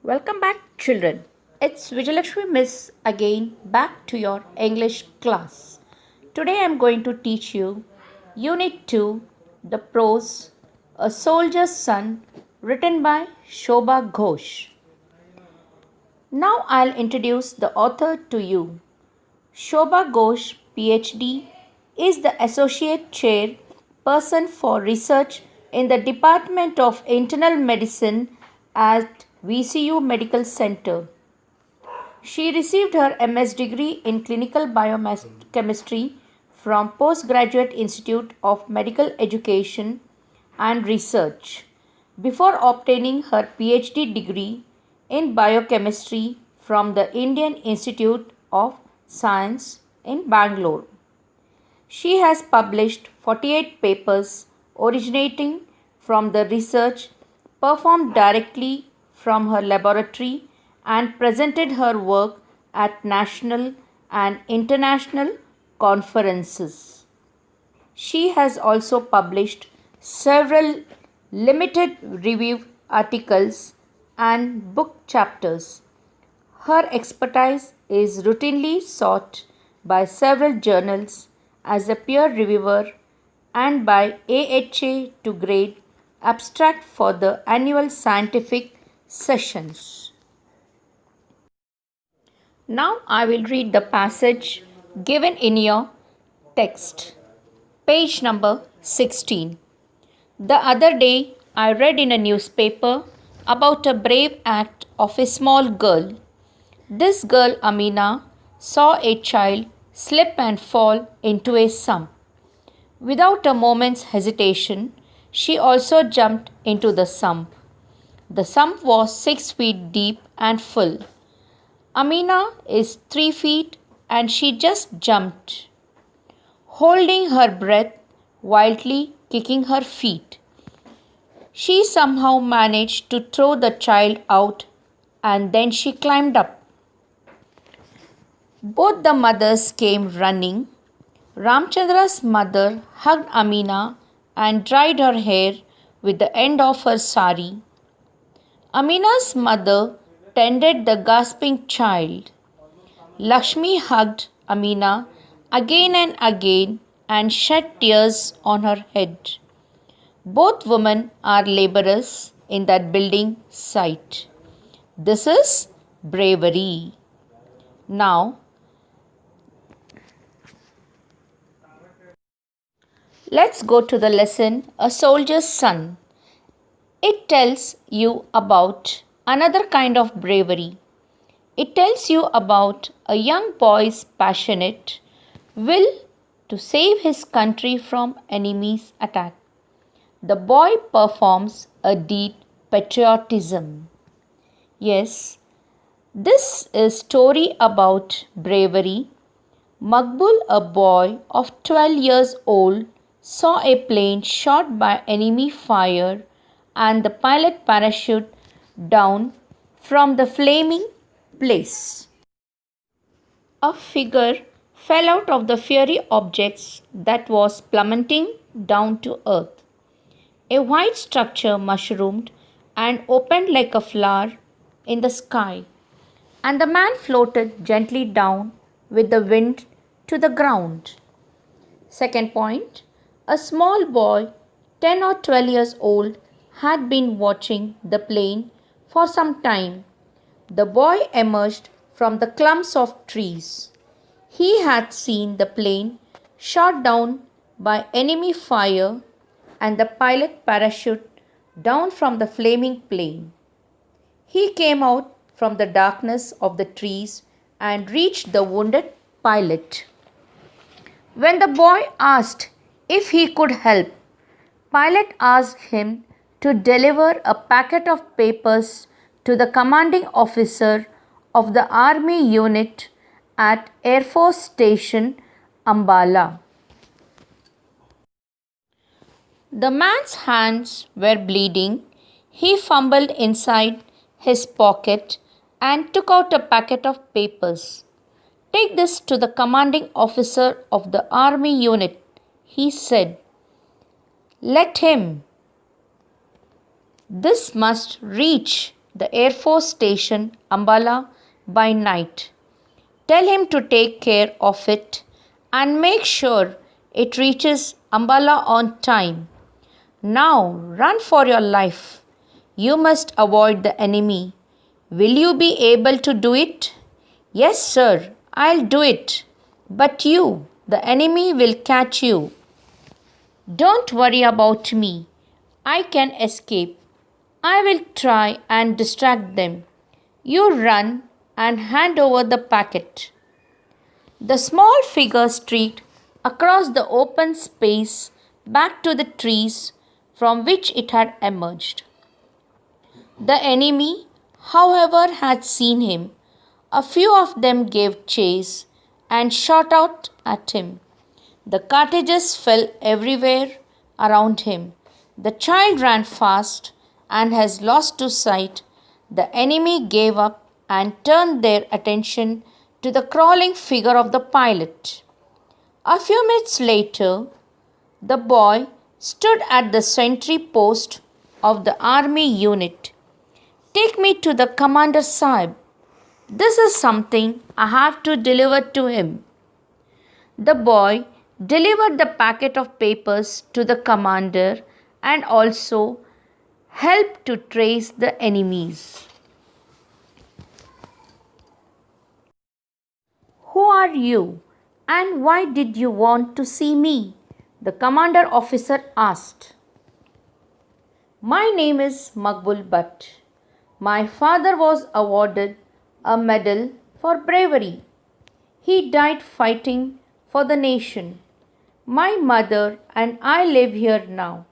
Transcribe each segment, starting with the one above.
Welcome back, children. It's Vijayalakshmi Miss again back to your English class. Today I'm going to teach you Unit 2, the prose A Soldier's Son, written by Shobha Ghosh. Now I'll introduce the author to you. Shobha Ghosh, PhD, is the Associate Chair Person for Research in the Department of Internal Medicine at VCU Medical Center. She received her MS degree in clinical biochemistry from Postgraduate Institute of Medical Education and Research before obtaining her PhD degree in biochemistry from the Indian Institute of Science in Bangalore. She has published 48 papers originating from the research performed directly from her laboratory and presented her work at national and international conferences. She has also published several limited review articles and book chapters. Her expertise is routinely sought by several journals as a peer reviewer and by AHA to grade abstract for the annual scientific sessions. Now I will read the passage given in your text. Page number 16. The other day I read in a newspaper about a brave act of a small girl. This girl, Amina, saw a child slip and fall into a sump. Without a moment's hesitation, she also jumped into the sump. The sump was 6 feet deep and full. Amina is 3 feet and she just jumped, holding her breath, wildly kicking her feet. She somehow managed to throw the child out and then she climbed up. Both the mothers came running. Ramchandra's mother hugged Amina and dried her hair with the end of her sari. Amina's mother tended the gasping child. Lakshmi hugged Amina again and again and shed tears on her head. Both women are laborers in that building site. This is bravery. Now, let's go to the lesson A Soldier's Son. It tells you about another kind of bravery. It tells you about a young boy's passionate will to save his country from enemies' attack. The boy performs a deed patriotism. Yes, this is story about bravery. Makbul, a boy of 12 years old, saw a plane shot by enemy fire and the pilot parachute down from the flaming place. A figure fell out of the fiery objects that was plummeting down to earth. A white structure mushroomed and opened like a flower in the sky, and the man floated gently down with the wind to the ground. Second point, a small boy, 10 or 12 years old, had been watching the plane for some time. The boy emerged from the clumps of trees. He had seen the plane shot down by enemy fire and the pilot parachute down from the flaming plane. He came out from the darkness of the trees and reached the wounded pilot. When the boy asked if he could help, pilot asked him to deliver a packet of papers to the commanding officer of the army unit at Air Force Station, Ambala. The man's hands were bleeding. He fumbled inside his pocket and took out a packet of papers. Take this to the commanding officer of the army unit, he said. Let him. This must reach the Air Force Station, Ambala, by night. Tell him to take care of it and make sure it reaches Ambala on time. Now run for your life. You must avoid the enemy. Will you be able to do it? Yes, sir, I'll do it. But you, the enemy will catch you. Don't worry about me. I can escape. I will try and distract them. You run and hand over the packet. The small figure streaked across the open space back to the trees from which it had emerged. The enemy, however, had seen him. A few of them gave chase and shot out at him. The cartridges fell everywhere around him. The child ran fast and has lost to sight. The enemy gave up and turned their attention to the crawling figure of the pilot. A few minutes later, the boy stood at the sentry post of the army unit. Take me to the Commander Sahib. This is something I have to deliver to him. The boy delivered the packet of papers to the commander and also helped to trace the enemies. Who are you and why did you want to see me? The commander officer asked. My name is Maqbul Butt. My father was awarded a medal for bravery. He died fighting for the nation. My mother and I live here now.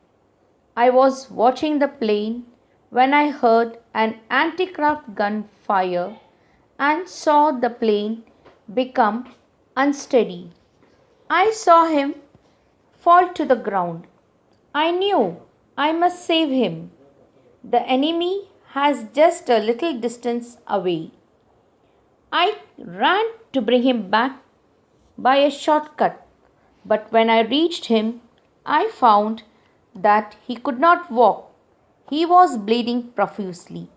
I was watching the plane when I heard an anti-craft gun fire and saw the plane become unsteady. I saw him fall to the ground. I knew I must save him. The enemy has just a little distance away. I ran to bring him back by a shortcut, but when I reached him, I found that he could not walk. He was bleeding profusely.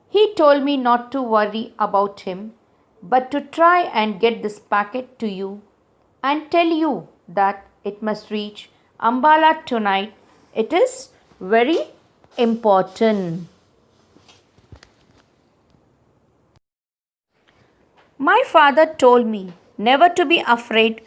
He told me not to worry about him, but to try and get this packet to you and tell you that it must reach Ambala tonight. It is very important. My father told me never to be afraid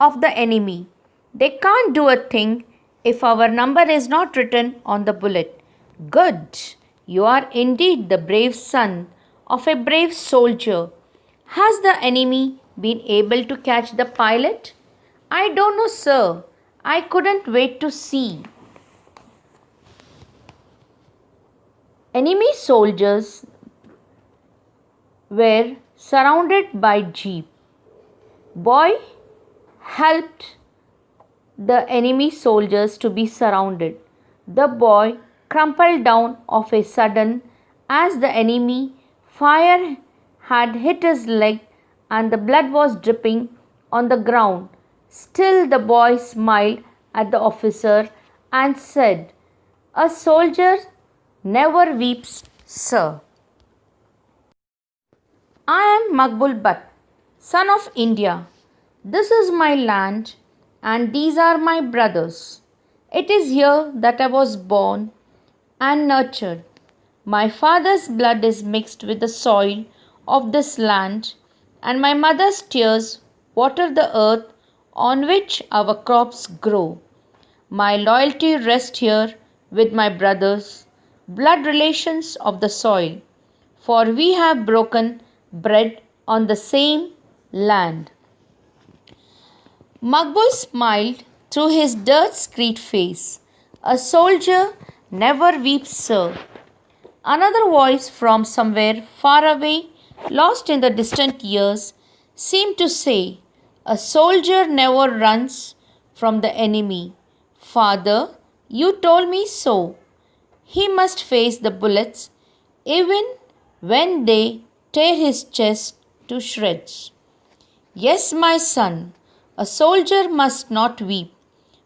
of the enemy. They can't do a thing if our number is not written on the bullet. Good. You are indeed the brave son of a brave soldier. Has the enemy been able to catch the pilot? I don't know, sir. I couldn't wait to see. Enemy soldiers were surrounded by jeep. Boy helped the enemy soldiers to be surrounded. The boy crumpled down of a sudden as the enemy fire had hit his leg and the blood was dripping on the ground. Still the boy smiled at the officer and said, "A soldier never weeps, sir." I am Maqbul Butt, son of India. This is my land and these are my brothers. It is here that I was born and nurtured. My father's blood is mixed with the soil of this land, and my mother's tears water the earth on which our crops grow. My loyalty rests here with my brothers, blood relations of the soil, for we have broken bread on the same land. Maqbul smiled through his dirt-screed face. A soldier never weeps, sir. Another voice from somewhere far away, lost in the distant years, seemed to say, "A soldier never runs from the enemy. Father, you told me so. He must face the bullets even when they tear his chest to shreds." Yes, my son, a soldier must not weep,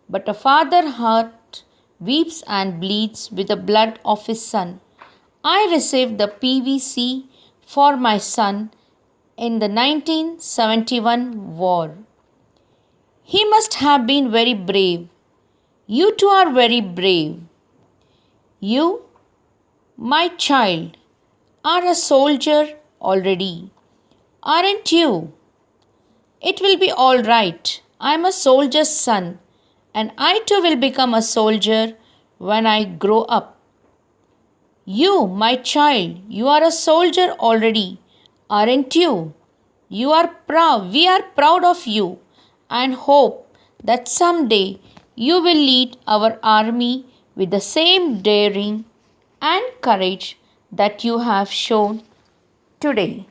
but a father's heart weeps and bleeds with the blood of his son. I received the PVC for my son in the 1971 war. He must have been very brave. You too are very brave. You, my child, are a soldier already, aren't you? It will be all right. I am a soldier's son, and I too will become a soldier when I grow up. You, my child, you are a soldier already, aren't you? You are proud. We are proud of you and hope that someday you will lead our army with the same daring and courage that you have shown today.